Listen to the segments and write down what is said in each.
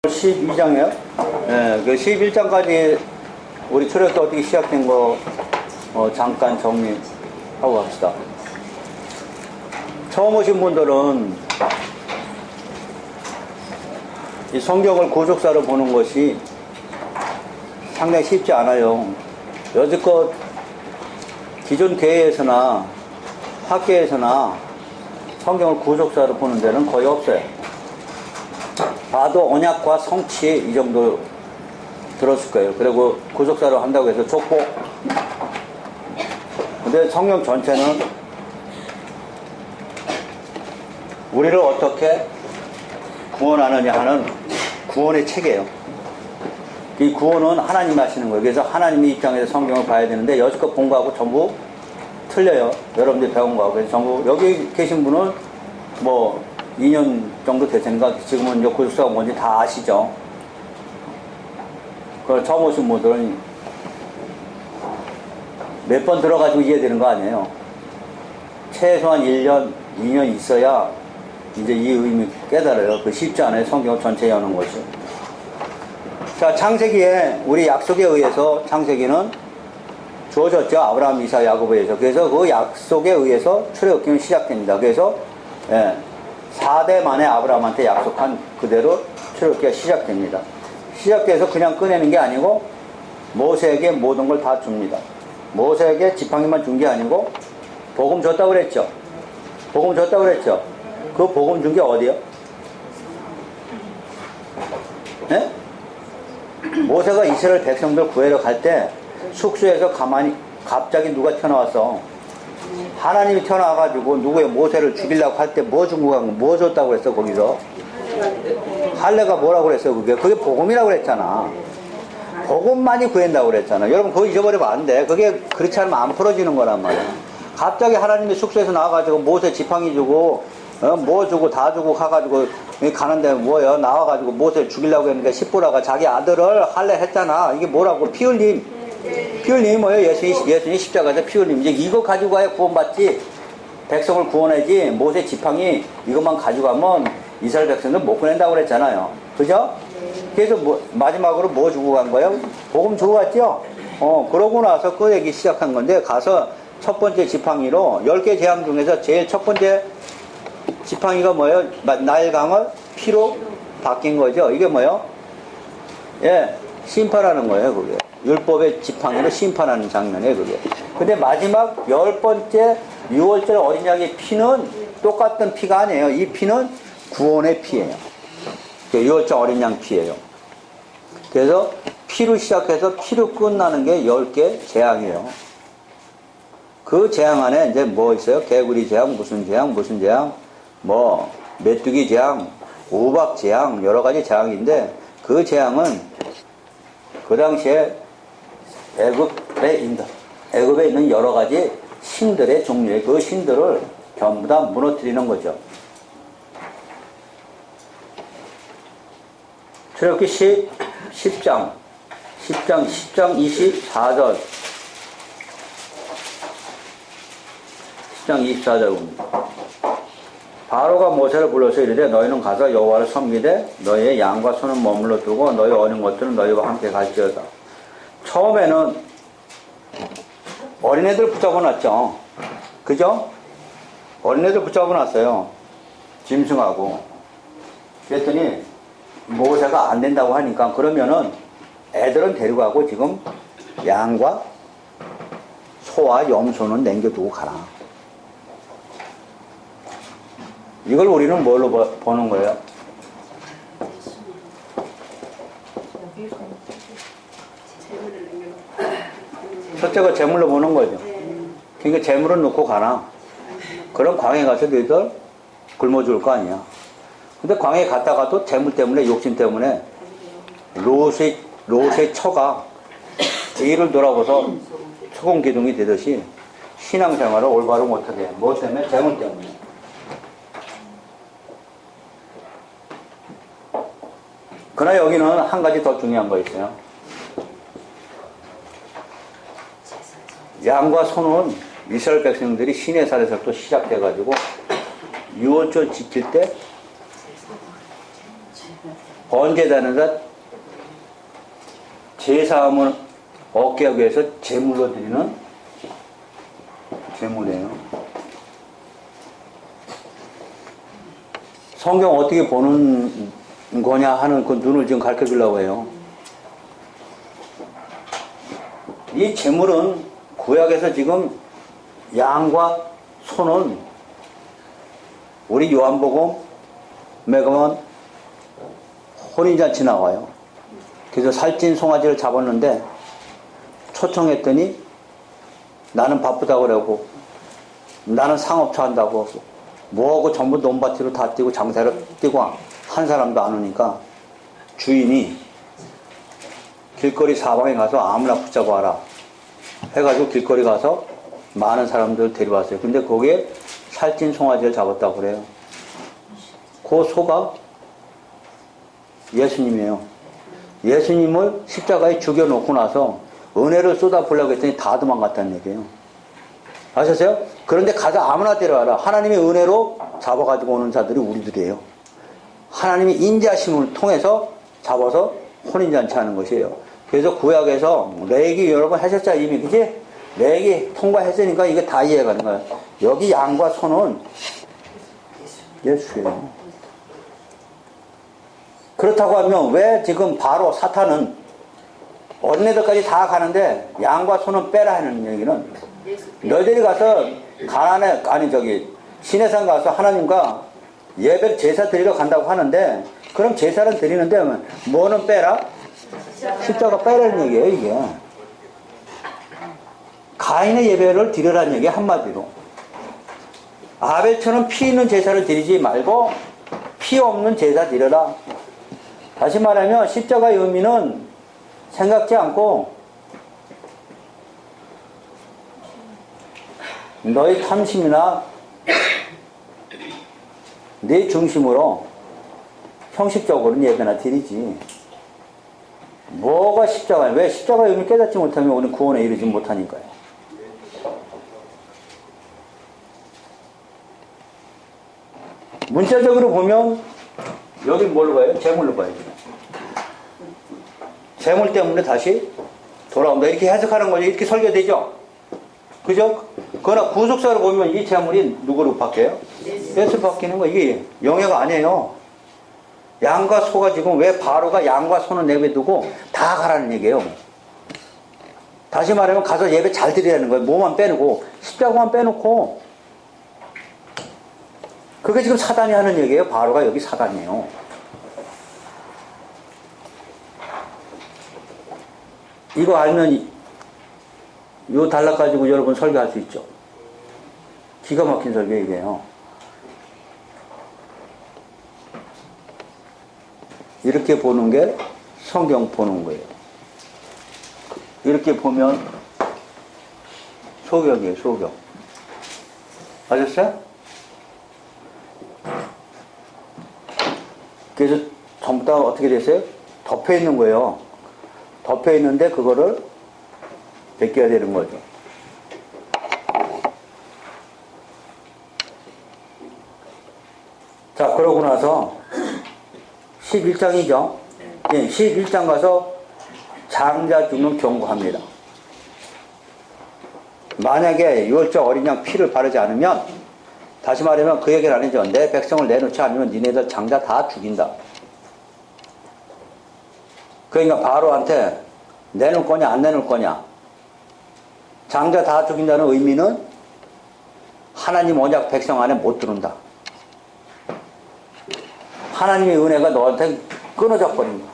12장이요? 네, 그 11장까지 우리 출애굽기 어떻게 시작된 거 잠깐 정리하고 갑시다. 처음 오신 분들은 이 성경을 구속사로 보는 것이 상당히 쉽지 않아요. 여지껏 기존 교회에서나 학교에서나 성경을 구속사로 보는 데는 거의 없어요. 봐도 언약과 성취 이 정도 들었을 거예요. 그리고 구속사로 한다고 해서 족보. 근데 성경 전체는 우리를 어떻게 구원하느냐 하는 구원의 책이에요. 이 구원은 하나님이 하시는 거예요. 그래서 하나님의 입장에서 성경을 봐야 되는데 여지껏 본 거하고 전부 틀려요. 여러분들이 배운 거하고. 그래서 전부 여기 계신 분은 뭐 2년 정도 됐으니까 지금은 이제 구속사가 뭔지 다 아시죠. 그걸 처음 오신 분들은 몇 번 들어가지고 이해되는 거 아니에요. 최소한 1년, 2년 있어야 이제 이 의미 깨달아요. 그 쉽지 않아요. 성경 전체에 여는 것이. 자, 창세기에 우리 약속에 의해서 창세기는 주어졌죠. 아브라함, 이삭, 야곱에 의해서. 그래서 그 약속에 의해서 출애굽기는 시작됩니다. 그래서 4대 만에 아브라함한테 약속한 그대로 출애굽기가 시작됩니다. 시작돼서 그냥 꺼내는 게 아니고 모세에게 모든 걸 다 줍니다. 모세에게 지팡이만 준 게 아니고 복음 줬다고 그랬죠. 복음 줬다고 그랬죠. 그 복음 준 게 어디요? 네? 모세가 이스라엘 백성들 구해러 갈 때 숙소에서 갑자기 누가 튀어나왔어. 하나님이 튀어나와가지고 누구의 모세를 죽이려고 할 때 뭐 준 거야? 뭐 줬다고 그랬어 거기서? 할례가 뭐라고 그랬어요? 그게 복음이라고 그랬잖아. 복음만이 구한다고 그랬잖아. 여러분 그거 잊어버리면 안 돼. 그게 그렇지 않으면 안 풀어지는 거란 말이야. 갑자기 하나님이 숙소에서 나와가지고 모세 지팡이 주고 뭐 주고 다 주고 가가지고 가는데 뭐예요? 나와가지고 모세를 죽이려고 했는데 십보라가 자기 아들을 할례 했잖아. 이게 뭐라고? 피 흘림. 피 흘림이 뭐예요? 예수님 십자가에서 피 흘림. 이제 이거 가지고 가야 구원받지. 백성을 구원하지. 모세 지팡이 이것만 가지고 가면 이스라엘 백성들 못 보낸다고 그랬잖아요. 그죠? 그래서 마지막으로 뭐 주고 간 거예요? 복음 주고 갔죠? 그러고 나서 꺼내기 시작한 건데, 가서 첫 번째 지팡이로 10개 재앙 중에서 제일 첫 번째 지팡이가 뭐예요? 나일강을 피로 바뀐 거죠? 이게 뭐예요? 예, 심판하는 거예요, 그게. 율법의 지팡이로 심판하는 장면이에요, 그게. 근데 마지막 10번째 6월절 어린 양의 피는 똑같은 피가 아니에요. 이 피는 구원의 피예요. 6월절 어린 양 피예요. 그래서 피로 시작해서 피로 끝나는 게 10개 재앙이에요. 그 재앙 안에 이제 뭐 있어요? 개구리 재앙, 무슨 재앙, 뭐 메뚜기 재앙, 우박 재앙, 여러 가지 재앙인데, 그 재앙은 그 당시에 애굽에 있는 여러 가지 신들의 종류의 그 신들을 전부 다 무너뜨리는 거죠. 출애굽기 10장 24절 10장 24절입니다. 바로가 모세를 불러서 이르되 너희는 가서 여호와를 섬기되 너희의 양과 소는 머물러 두고 너희 어린 것들은 너희와 함께 갈지어다. 처음에는 어린애들 붙잡아 놨죠. 그죠? 어린애들 붙잡아 놨어요. 짐승하고. 그랬더니 모세가 안 된다고 하니까 그러면은 애들은 데리고 가고 지금 양과 소와 염소는 남겨두고 가라. 이걸 우리는 뭘로 보는 거예요? 첫째가 재물로 보는 거죠. 그러니까 재물은 놓고 가라. 그럼 광야에 가서 너희들 굶어 죽을 거 아니야. 근데 광야에 갔다가도 재물 때문에, 욕심 때문에 롯의 처가 뒤를 돌아보서 초공기둥이 되듯이 신앙생활을 올바로 못하게 해요. 뭐 때문에? 재물 때문에. 그러나 여기는 한 가지 더 중요한 거 있어요. 양과 소는 이스라엘 백성들이 시내살에서부터 시작돼가지고 유월절 지킬 때 번제단에다 제사함을 얻게 하기 위해서 제물로 드리는 제물이에요. 성경 어떻게 보는 거냐 하는 그 눈을 지금 가르쳐 주려고 해요. 이 제물은 구약에서 지금 양과 소는 우리 요한복음에 가면 혼인잔치 나와요. 그래서 살찐 송아지를 잡았는데 초청했더니 나는 바쁘다고 그러고 나는 상업차 한다고 하고 뭐하고 전부 논밭으로 다 뛰고 장사를 뛰고 한 사람도 안 오니까 주인이 길거리 사방에 가서 아무나 붙잡아 와라 해가지고 길거리 가서 많은 사람들 데려왔어요. 근데 거기에 살찐 송아지를 잡았다고 그래요. 그 소가 예수님이에요. 예수님을 십자가에 죽여놓고 나서 은혜를 쏟아보려고 했더니 다 도망갔다는 얘기예요. 아셨어요? 그런데 가서 아무나 데려와라. 하나님의 은혜로 잡아가지고 오는 자들이 우리들이에요. 하나님이 인자심을 통해서 잡아서 혼인잔치 하는 것이에요. 그래서 구약에서 레위기 여러분 하셨잖아요. 이미 그지? 레위기 통과했으니까 이게 다 이해가 가는 거예요. 여기 양과 소는 예수예요. 그렇다고 하면 왜 지금 바로 사탄은 어린애들까지 다 가는데 양과 소는 빼라 하는 얘기는 너희들이 가서 가난에 아니 저기 시내산 가서 하나님과 예배 제사 드리러 간다고 하는데 그럼 제사를 드리는데 뭐는 빼라? 십자가 빼라는 얘기예요. 이게 가인의 예배를 드리라는 얘기 한마디로 아벨처럼 피 있는 제사를 드리지 말고 피 없는 제사 드려라. 다시 말하면 십자가의 의미는 생각지 않고 너의 탐심이나 내 중심으로 형식적으로는 예배나 드리지. 뭐가 십자가야? 왜 십자가의 의미 깨닫지 못하면 우리는 구원에 이르지 못하니까요. 문자적으로 보면 여기 뭘로 봐요? 재물로 봐야죠. 재물 때문에 다시 돌아온다. 이렇게 해석하는 거죠. 이렇게 설계되죠. 그죠? 그러나 구속사를 보면 이 재물이 누구로 바뀌어요? 예수 바뀌는 거. 이게 영예가 아니에요. 양과 소가 지금 왜 바로가 양과 소는 내버려두고 다 가라는 얘기예요. 다시 말하면 가서 예배 잘 드리라는 거예요. 뭐만 빼놓고 십자가만 빼놓고 그게 지금 사단이 하는 얘기예요. 바로가 여기 사단이에요. 이거 알면 요 단락 가지고 여러분 설교할 수 있죠. 기가 막힌 설교 이게요. 이렇게 보는 게 성경 보는 거예요. 이렇게 보면 소경이에요. 소경. 아셨어요? 그래서 전부 다 어떻게 됐어요? 덮여 있는 거예요. 덮여 있는데 그거를 벗겨야 되는 거죠. 자, 그러고 나서 11장이죠. 예, 11장 가서 장자 죽는 경고합니다. 만약에 유월절 어린 양 피를 바르지 않으면 다시 말하면 그 얘기는 아니죠. 내 백성을 내놓지 않으면 니네들 장자 다 죽인다. 그러니까 바로한테 내놓을 거냐 안 내놓을 거냐. 장자 다 죽인다는 의미는 하나님 언약 백성 안에 못 들어온다. 하나님의 은혜가 너한테 끊어져 버린다.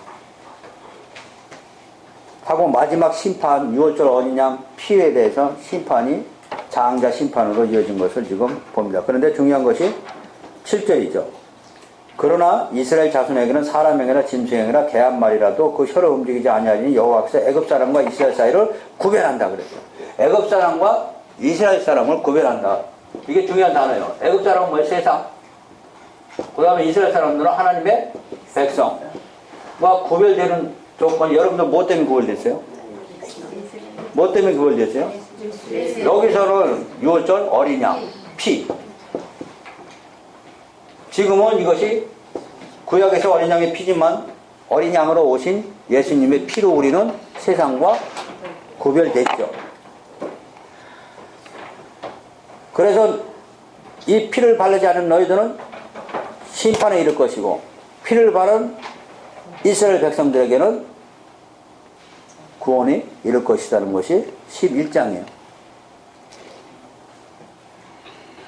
하고 마지막 심판, 유월절 어린 양 피에 대해서 심판이 장자 심판으로 이어진 것을 지금 봅니다. 그런데 중요한 것이 7절이죠. 그러나 이스라엘 자손에게는 사람에게나 짐승에게나 개 한 마리라도 그 혀로 움직이지 아니하리니 여호와께서 애굽 사람과 이스라엘 사이를 구별한다 그랬어요. 애굽 사람과 이스라엘 사람을 구별한다. 이게 중요한 단어예요. 애굽 사람은 뭐예요? 세상. 그 다음에 이스라엘 사람들은 하나님의 백성과 구별되는 조건이 여러분들 뭐 때문에 구별됐어요? 뭐 때문에 구별됐어요? 여기서는 유월절 어린 양 피. 지금은 이것이 구약에서 어린 양의 피지만 어린 양으로 오신 예수님의 피로 우리는 세상과 구별됐죠. 그래서 이 피를 바르지 않은 너희들은 심판에 이를 것이고, 피를 바른 이스라엘 백성들에게는 구원이 이를 것이라는 것이 11장이에요.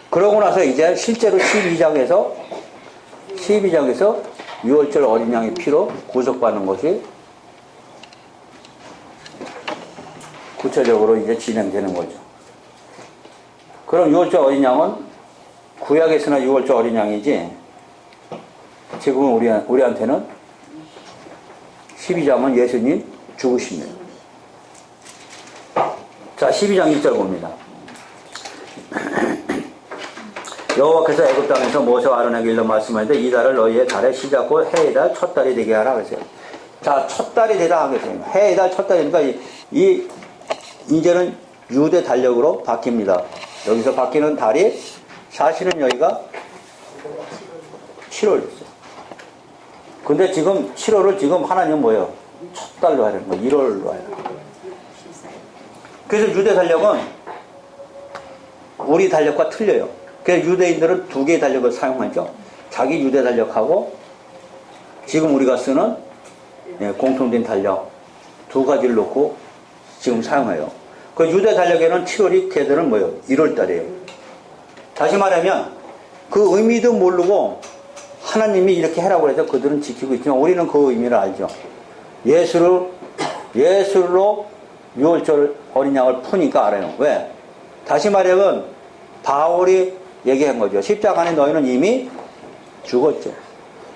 그러고 나서 이제 실제로 12장에서 6월절 어린 양의 피로 구속받는 것이 구체적으로 이제 진행되는 거죠. 그럼 6월절 어린 양은 구약에서나 6월절 어린 양이지, 지금은 우리한테는 12장은 예수님 죽으십니다. 자, 12장 1절 봅니다. 여호와께서 애굽 땅에서 모세와 아론에게 일러 말씀하는데 이 달을 너희의 달의 시작고 해의 달 첫 달이 되게 하라 그랬어요. 자, 첫 달이 되라 하겠습니다. 해의 달 첫 달이니까 이제는 유대 달력으로 바뀝니다. 여기서 바뀌는 달이 사실은 여기가 7월이었어요. 근데 지금 7월을 지금 하나님은 뭐예요? 첫 달로 하려는 거예요. 1월로 하려는 거예요. 그래서 유대 달력은 우리 달력과 틀려요. 그래서 유대인들은 두 개의 달력을 사용하죠. 자기 유대 달력하고 지금 우리가 쓰는 공통된 달력 두 가지를 놓고 지금 사용해요. 그 유대 달력에는 7월이 걔들은 뭐예요? 1월 달이에요. 다시 말하면 그 의미도 모르고 하나님이 이렇게 해라고 해서 그들은 지키고 있지만 우리는 그 의미를 알죠. 예수로 6월절 어린 양을 푸니까 알아요. 왜? 다시 말하면 바울이 얘기한 거죠. 십자가 안에 너희는 이미 죽었죠.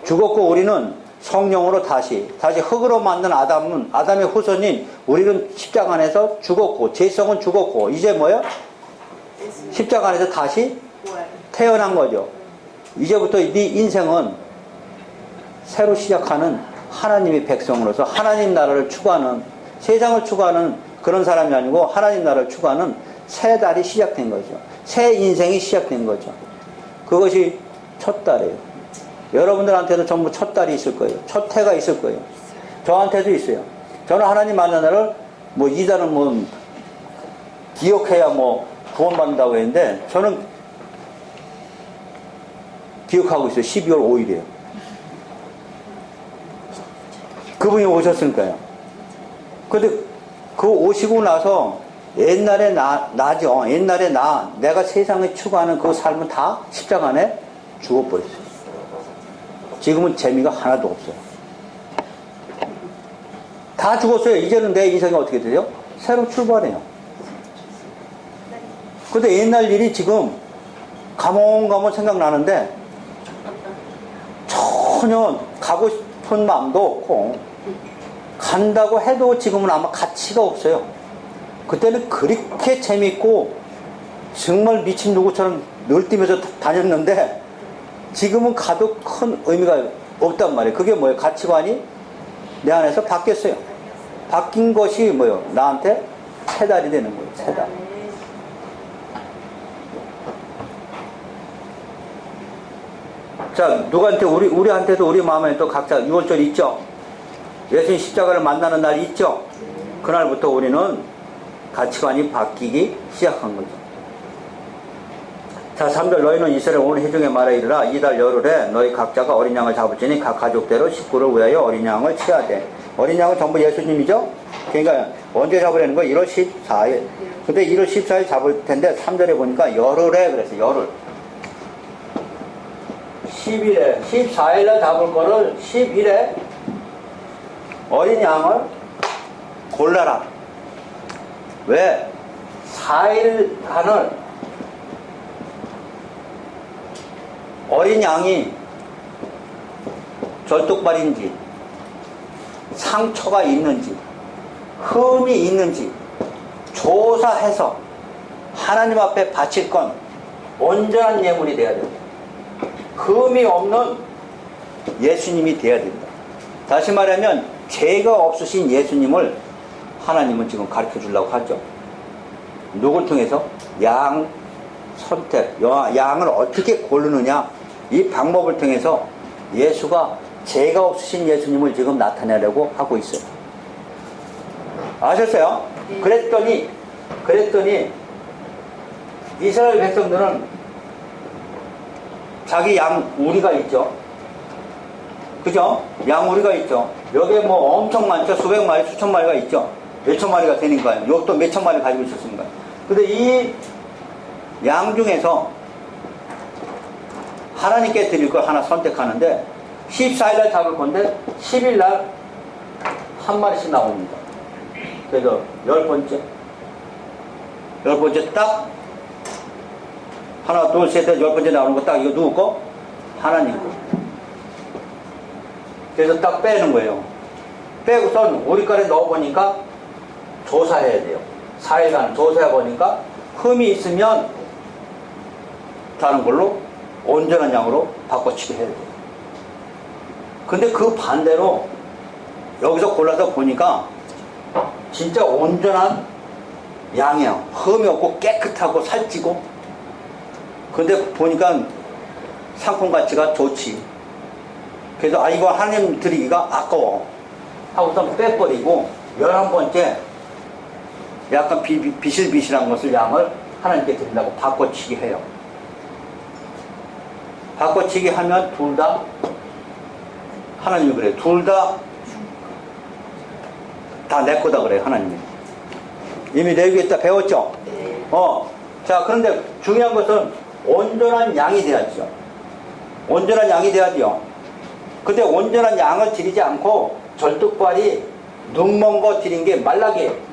죽었고 우리는 성령으로 다시 흙으로 만든 아담의 후손인 우리는 십자가 안에서 죽었고 죄성은 죽었고 이제 뭐야? 십자가 안에서 다시 태어난 거죠. 이제부터 네 인생은 새로 시작하는 하나님의 백성으로서 하나님 나라를 추구하는, 세상을 추구하는 그런 사람이 아니고 하나님 나라를 추구하는 새 달이 시작된 거죠. 새 인생이 시작된 거죠. 그것이 첫 달이에요. 여러분들한테도 전부 첫 달이 있을 거예요. 첫 해가 있을 거예요. 저한테도 있어요. 저는 하나님 만난 날을 이 달은 기억해야 구원받는다고 했는데 저는 기억하고 있어요. 12월 5일이에요. 그분이 오셨으니까요. 근데 그 오시고 나서 옛날에 나죠. 옛날에 내가 세상에 추구하는 그 삶은 다 십자가 안에 죽어버렸어요. 지금은 재미가 하나도 없어요. 다 죽었어요. 이제는 내 인생이 어떻게 되죠? 새로 출발해요. 근데 옛날 일이 지금 가물가물 생각나는데 전혀 가고 싶은 마음도 없고 간다고 해도 지금은 아마 가치가 없어요. 그때는 그렇게 재밌고 정말 미친 누구처럼 늘뛰면서 다녔는데 지금은 가도 큰 의미가 없단 말이에요. 그게 뭐예요? 가치관이 내 안에서 바뀌었어요. 바뀐 것이 뭐예요? 나한테 새 달이 되는 거예요. 새 달. 자, 누구한테 우리한테도 우리 마음에 또 각자 6월절 있죠? 예수님 십자가를 만나는 날 있죠? 그날부터 우리는 가치관이 바뀌기 시작한 거죠. 자, 3절 너희는 이스라엘 온 회중에 말하 이르라 이달 열흘에 너희 각자가 어린 양을 잡을지니 각 가족대로 식구를 위하여 어린 양을 치하되. 어린 양은 전부 예수님이죠? 그러니까 언제 잡으려는 거예요? 1월 14일. 근데 1월 14일 잡을 텐데 3절에 보니까 열흘에 그랬어요. 열흘. 10일에 14일에 잡을 거를 10일에 어린 양을 골라라. 왜? 4일간을 어린 양이 절뚝발인지 상처가 있는지 흠이 있는지 조사해서 하나님 앞에 바칠 건 온전한 예물이 돼야 됩니다. 흠이 없는 예수님이 돼야 됩니다. 다시 말하면 죄가 없으신 예수님을 하나님은 지금 가르쳐 주려고 하죠. 누굴 통해서? 양 선택, 양을 어떻게 고르느냐 이 방법을 통해서 예수가 죄가 없으신 예수님을 지금 나타내려고 하고 있어요. 아셨어요? 그랬더니 이스라엘 백성들은 자기 양 우리가 있죠. 그죠? 양 우리가 있죠. 여기에 뭐 엄청 많죠. 수백 마리, 수천 마리가 있죠. 몇천 마리가 되는 거예요. 여기 또 몇천 마리 가지고 있었습니다. 근데 이 양 중에서 하나님께 드릴 걸 하나 선택하는데 14일날 잡을 건데 10일날 한 마리씩 나옵니다. 그래서 열 번째 딱 하나 둘 셋 넷 열 번째 나오는 거 딱 이거 누구 거? 하나님 거. 그래서 딱 빼는 거예요. 빼고선 우리거에 넣어보니까 조사해야 돼요. 4일간 조사해보니까 흠이 있으면 다른 걸로 온전한 양으로 바꿔치기 해야 돼요. 근데 그 반대로 여기서 골라서 보니까 진짜 온전한 양이야. 흠이 없고 깨끗하고 살찌고. 근데 보니까 상품 가치가 좋지. 그래서 이거 하나님 드리기가 아까워 하고서 빼버리고 11번째 약간 비실비실한 것을 양을 하나님께 드린다고 바꿔치기 해요. 바꿔치기 하면 둘 다 하나님이 그래요. 둘 다 내 거다 그래요. 하나님이. 이미 내기했다 배웠죠? 자, 그런데 중요한 것은 온전한 양이 돼야죠. 온전한 양이 돼야죠. 근데 온전한 양을 드리지 않고 절뚝발이 눈먼 거 드린 게 말라기예요.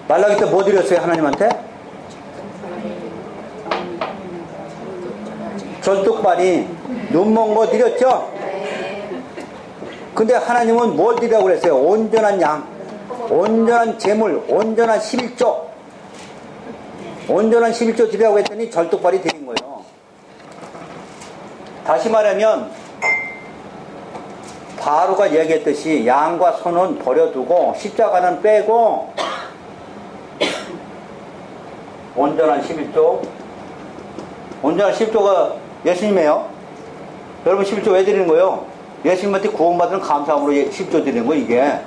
말라기 때 뭐 드렸어요? 하나님한테? 절뚝발이 눈먼 거 드렸죠? 근데 하나님은 뭘 드리라고 그랬어요? 온전한 양, 온전한 재물, 온전한 11조. 온전한 11조 드리라고 했더니 절뚝발이 드린 거예요. 다시 말하면 바로가 얘기했듯이 양과 소는 버려두고 십자가는 빼고 온전한 11조. 온전한 11조가 예수님이에요. 여러분 11조 왜 드리는 거예요? 예수님한테 구원받은 감사함으로 10조 드리는 거예요. 이게.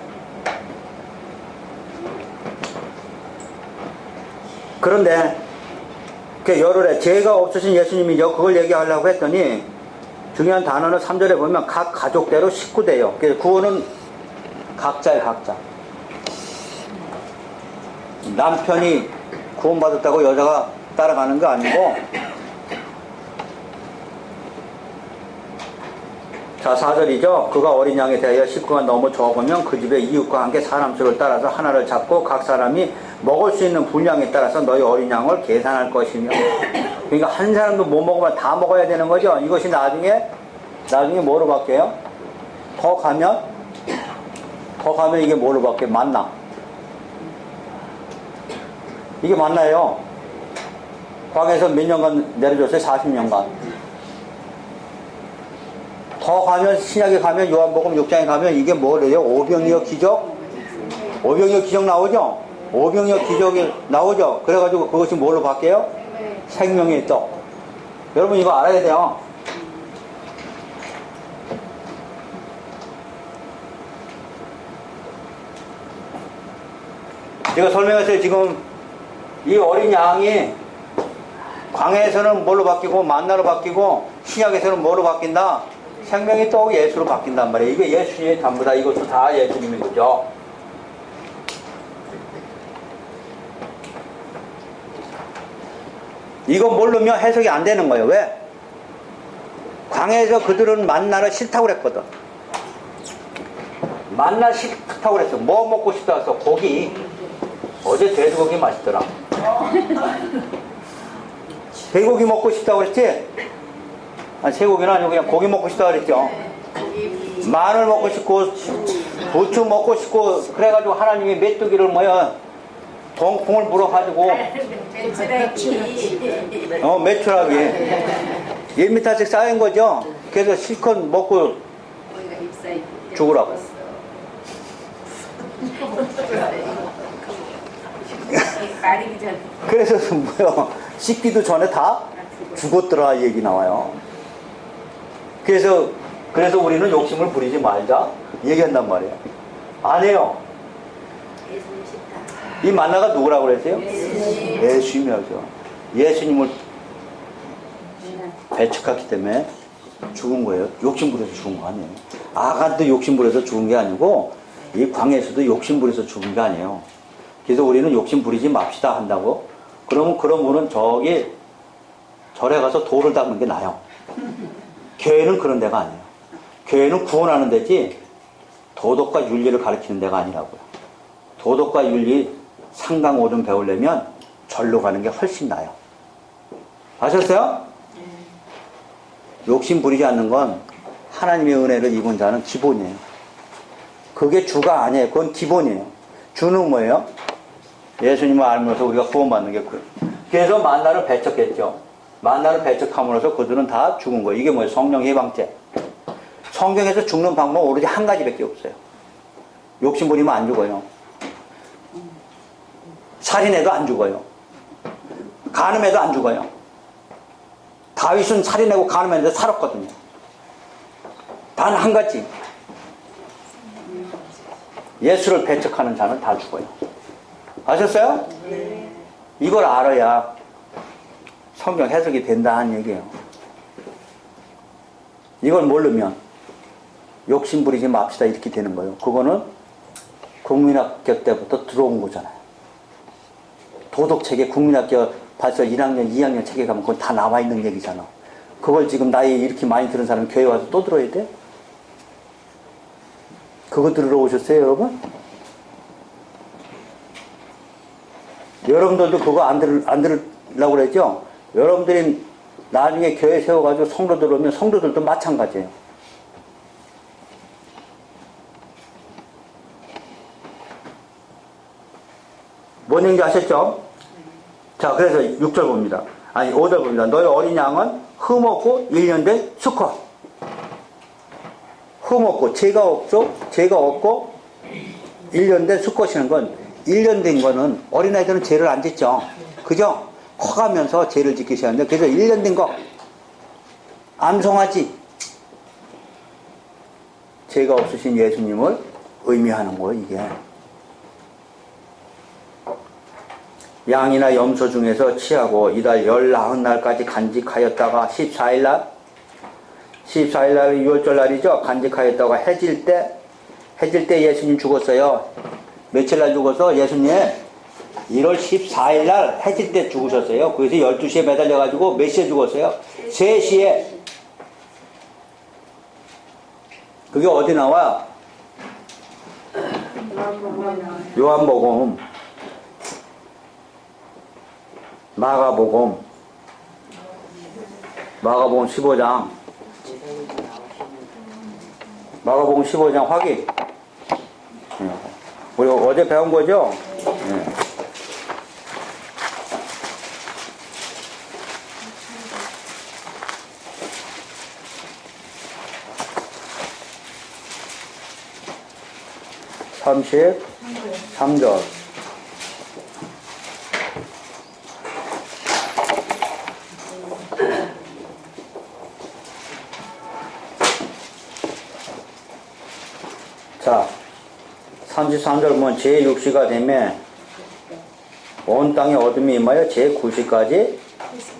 그런데 열흘에 죄가 없으신 예수님이죠. 그걸 얘기하려고 했더니 중요한 단어는 3절에 보면 각 가족대로 식구대요. 그래서 구원은 각자예요. 각자. 남편이 구원받았다고 여자가 따라가는 거 아니고. 자, 4절이죠. 그가 어린 양에 대하여 식구가 너무 적으면 그 집의 이웃과 함께 사람 수를 따라서 하나를 잡고 각 사람이 먹을 수 있는 분량에 따라서 너희 어린 양을 계산할 것이며. 그러니까 한 사람도 못 먹으면 다 먹어야 되는 거죠. 이것이 나중에 뭐로 바뀌어요? 더 가면 이게 뭐로 바뀌어요? 만나. 이게 만나요. 광에서 몇 년간 내려줬어요? 40년간. 더 가면, 신약에 가면, 요한복음 6장에 가면 이게 뭐래요? 오병이어 기적? 오병이어 기적 나오죠? 오병이어 기적이 나오죠? 그래가지고 그것이 뭘로 바뀌어요? 생명의 떡. 여러분 이거 알아야 돼요. 제가 설명했어요. 지금 이 어린 양이 광야에서는 뭘로 바뀌고 만나로 바뀌고 신약에서는 뭐로 바뀐다? 생명의 떡 예수로 바뀐단 말이에요. 이게 예수님의 전부다. 이것도 다 예수님인 거죠. 이거 모르면 해석이 안 되는 거예요. 왜? 광야에서 그들은 만나를 싫다고 그랬거든. 만나 싫다고 그랬어. 뭐 먹고 싶다 해서 고기. 어제 돼지고기 맛있더라. 돼지고기 먹고 싶다고 그랬지? 아니, 쇠고기는 아니고 그냥 고기 먹고 싶다고 그랬죠. 마늘 먹고 싶고 부추 먹고 싶고 그래가지고 하나님이 메뚜기를 동풍을 불어가지고 메추라기 1m씩 쌓인 거죠. 그래서 실컷 먹고 죽으라고. 말이기 전에. 그래서 뭐요? 씻기도 전에 다 죽었더라 이 얘기 나와요. 그래서 우리는 욕심을 부리지 말자 얘기한단 말이에요. 안 해요. 예수님 싫다. 이 만나가 누구라고 그랬어요? 예수님. 예수님이죠. 예수님을 배척했기 때문에 죽은 거예요. 욕심 부려서 죽은 거 아니에요. 아간도 욕심 부려서 죽은 게 아니고 이 광야에서도 욕심 부려서 죽은 게 아니에요. 그래서 우리는 욕심 부리지 맙시다 한다고. 그러면 그런 분은 저기 절에 가서 돌을 닦는 게 나아요. 교회는 그런 데가 아니에요. 교회는 구원하는 데지 도덕과 윤리를 가르치는 데가 아니라고요. 도덕과 윤리 상강오등 배우려면 절로 가는 게 훨씬 나아요. 아셨어요? 욕심 부리지 않는 건 하나님의 은혜를 입은 자는 기본이에요. 그게 주가 아니에요. 그건 기본이에요. 주는 뭐예요? 예수님을 알면서 우리가 구원받는 게 그래서 만나를 배척했죠. 만나를 배척함으로써 그들은 다 죽은 거예요. 이게 뭐예요? 성령 해방죄. 성경에서 죽는 방법은 오로지 한 가지밖에 없어요. 욕심 부리면 안 죽어요. 살인해도 안 죽어요. 간음해도 안 죽어요. 다윗은 살인하고 간음했는데 살았거든요. 단 한 가지. 예수를 배척하는 자는 다 죽어요. 아셨어요? 네. 이걸 알아야 성경 해석이 된다는 얘기예요. 이걸 모르면 욕심 부리지 맙시다 이렇게 되는 거예요. 그거는 국민학교 때부터 들어온 거잖아요. 도덕책에 국민학교 벌써 1학년, 2학년 책에 가면 그건 다 나와 있는 얘기잖아. 그걸 지금 나이 이렇게 많이 들은 사람이 교회 와서 또 들어야 돼? 그거 들으러 오셨어요, 여러분? 여러분들도 그거 안 들으려고 그랬죠? 여러분들이 나중에 교회 세워가지고 성도들 오면 성도들도 마찬가지예요. 뭔 얘기인지 아셨죠? 자, 그래서 6절 봅니다. 아니, 5절 봅니다. 너희 어린 양은 흠없고 1년 된 수컷. 흠없고, 죄가 없고 1년 된 수컷이라는 건 1년 된 거는 어린아이들은 죄를 안 짓죠. 그죠? 커가면서 죄를 지키셔야 하는데, 그래서 1년 된 거, 암송아지. 죄가 없으신 예수님을 의미하는 거예요, 이게. 양이나 염소 중에서 취하고 이달 19날까지 간직하였다가 14일날 6월절 날이죠. 간직하였다가 해질 때 예수님 죽었어요. 며칠 날 죽어서 예수님 1월 14일날 해질 때 죽으셨어요. 그래서 12시에 매달려가지고 몇 시에 죽었어요? 3시에. 그게 어디 나와? 요한복음, 마가복음 15장. 마가복음 15장 확인. 우리 어제 배운 거죠? 네. (33절) 자, 33절 보면 제6시가 되면 온 땅에 어둠이 임하여 제9시까지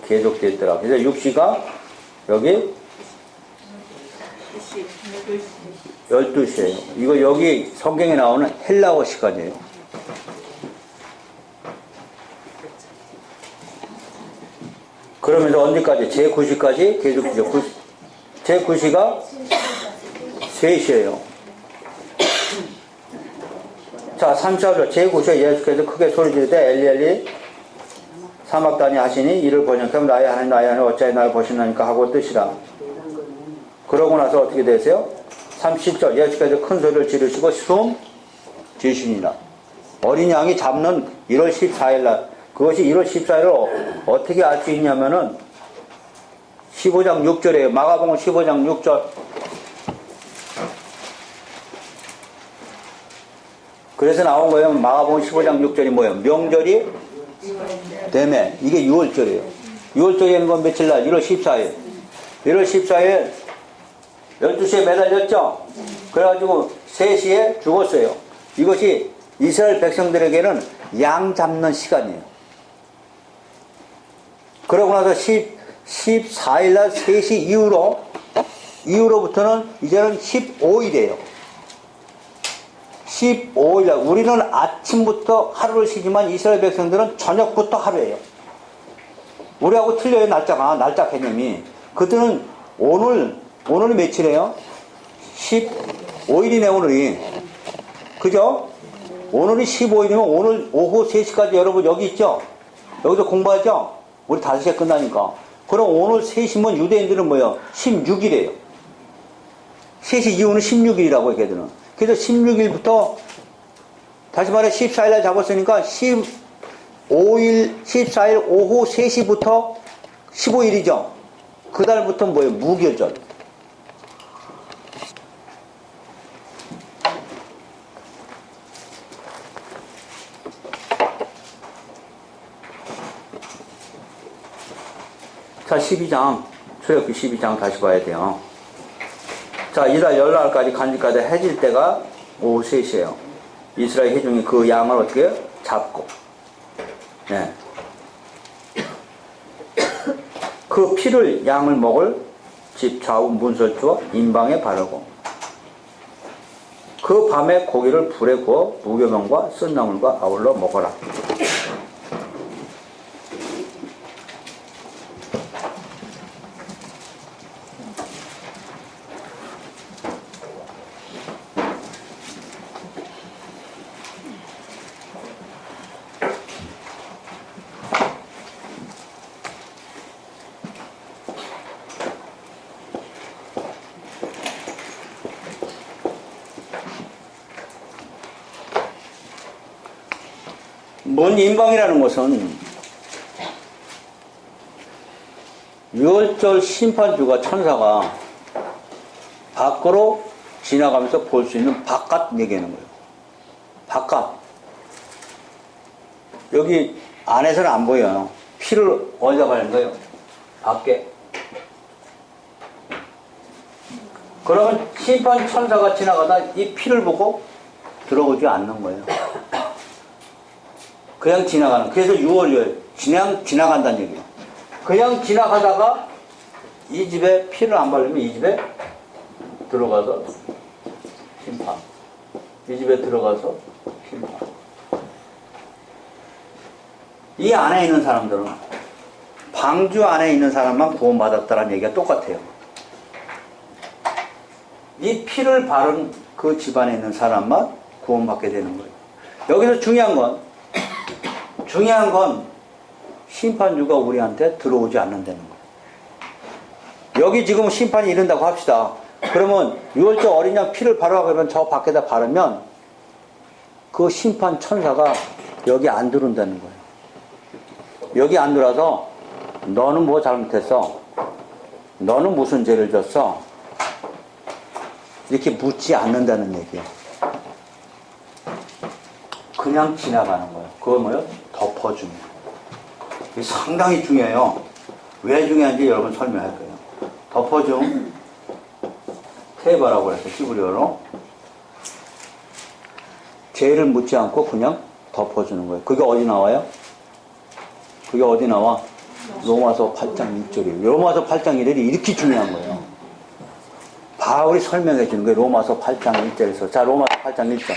계속됐더라. 그래서 6시가 여기 12시예요. 이거 여기 성경에 나오는 헬라어 시간이에요. 그러면서 언제까지? 제9시까지 계속되죠. 제9시가 3시예요. 자, 34절. 제9시에 예수께서 크게 소리 지르되 엘리 엘리 사막다니 하시니 이를 번역하면 나의 하나님 어찌하여 나를 보시나니까 하고 뜻이라. 그러고 나서 어떻게 되세요? 30절. 예수께서 큰 소리를 지르시고 숨 지으시니라. 어린 양이 잡는 1월 14일날, 그것이 1월 14일을 어떻게 알 수 있냐면은 15장 6절이에요. 마가복음 15장 6절. 그래서 나온 거예요. 마가복음 15장 6절이 뭐예요? 명절이 되면 이게 6월절이에요. 6월절이라는 건 며칠 날? 1월 14일. 1월 14일 12시에 매달렸죠? 그래가지고 3시에 죽었어요. 이것이 이스라엘 백성들에게는 양 잡는 시간이에요. 그러고 나서 14일 날 3시 이후로부터는 이제는 15일이에요. 15일 날 우리는 아침부터 하루를 쉬지만 이스라엘 백성들은 저녁부터 하루예요. 우리하고 틀려요. 날짜 개념이. 그들은 오늘이 며칠이에요? 15일이네 오늘이. 그죠? 오늘이 15일이면 오늘 오후 3시까지 여러분 여기 있죠? 여기서 공부하죠? 우리 5시에 끝나니까. 그럼 오늘 3시면 유대인들은 뭐예요? 16일이에요. 3시 이후는 16일이라고 걔들은. 그래서 16일부터 다시 말해 14일날 잡았으니까 14일 오후 3시부터 15일이죠. 그 달부터 뭐예요? 무교절. 자, 12장, 출애굽기 12장 다시 봐야 돼요. 자, 이달 열날까지 간직하되 해질 때가 오후 3시에요. 이스라엘 회중이 그 양을 어떻게 해요? 잡고. 네. 그 피를 양을 먹을 집 좌우 문설주와 인방에 바르고 그 밤에 고기를 불에 구워 무교병과 쓴나물과 아울러 먹어라. 뭔 인방이라는 것은 6월절 심판주가 천사가 밖으로 지나가면서 볼 수 있는 바깥 얘기하는 거예요. 바깥. 여기 안에서는 안 보여요. 피를 어디다 바르는 거예요? 밖에. 그러면 심판 천사가 지나가다 이 피를 보고 들어오지 않는 거예요. 그냥 지나가는. 그래서 6월절 그냥 지나간다는 얘기예요. 그냥 지나가다가 이 집에 피를 안 바르면 이 집에 들어가서 심판. 이 집에 들어가서 심판. 이 안에 있는 사람들은 방주 안에 있는 사람만 구원받았다는 얘기가 똑같아요. 이 피를 바른 그 집안에 있는 사람만 구원받게 되는 거예요. 여기서 중요한 건 심판주가 우리한테 들어오지 않는다는 거예요. 여기 지금 심판이 이른다고 합시다. 그러면 6월절 어린 양 피를 바르라고 하면 저 밖에다 바르면 그 심판 천사가 여기 안 들어온다는 거예요. 여기 안 들어와서 너는 뭐 잘못했어? 너는 무슨 죄를 졌어? 이렇게 묻지 않는다는 얘기예요. 그냥 지나가는 거예요. 그걸 뭐예요? 덮어주는 거예요. 이게 상당히 중요해요. 왜 중요한지 여러분 설명할 거예요. 덮어줌, 테이바라고 해서 히브리어로 죄를 묻지 않고 그냥 덮어주는 거예요. 그게 어디 나와요? 그게 어디 나와? 로마서 8장 1절이에요. 로마서 8장 1절이 이렇게 중요한 거예요. 바울이 설명해 주는 거예요. 로마서 8장 1절에서. 자, 로마서 8장 1절.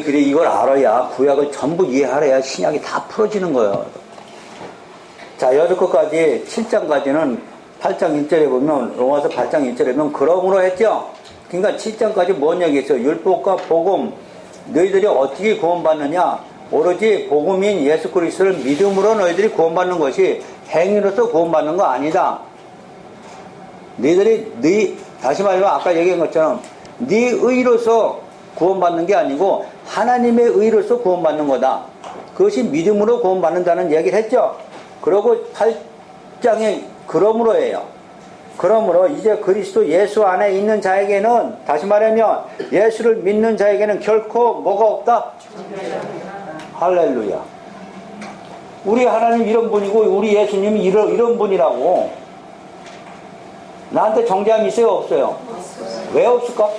이걸 알아야 구약을 전부 이해하래야 신약이 다 풀어지는 거예요. 자, 여기까지 7장까지는 8장 1절에 보면 로마서 8장 1절에 보면 그러므로 했죠. 그러니까 7장까지 뭔 얘기했어요? 율법과 복음 너희들이 어떻게 구원받느냐? 오로지 복음인 예수 그리스도를 믿음으로 너희들이 구원받는 것이 행위로서 구원받는 거 아니다. 다시 말하면 아까 얘기한 것처럼 네 의로서 구원받는 게 아니고 하나님의 의로서 구원받는 거다. 그것이 믿음으로 구원받는다는 얘기를 했죠. 그리고 8장에 그러므로예요. 그러므로 이제 그리스도 예수 안에 있는 자에게는, 다시 말하면 예수를 믿는 자에게는 결코 뭐가 없다? 할렐루야. 우리 하나님 이런 분이고 우리 예수님이 이런 분이라고. 나한테 정죄함이 있어요? 없어요? 왜 없을까?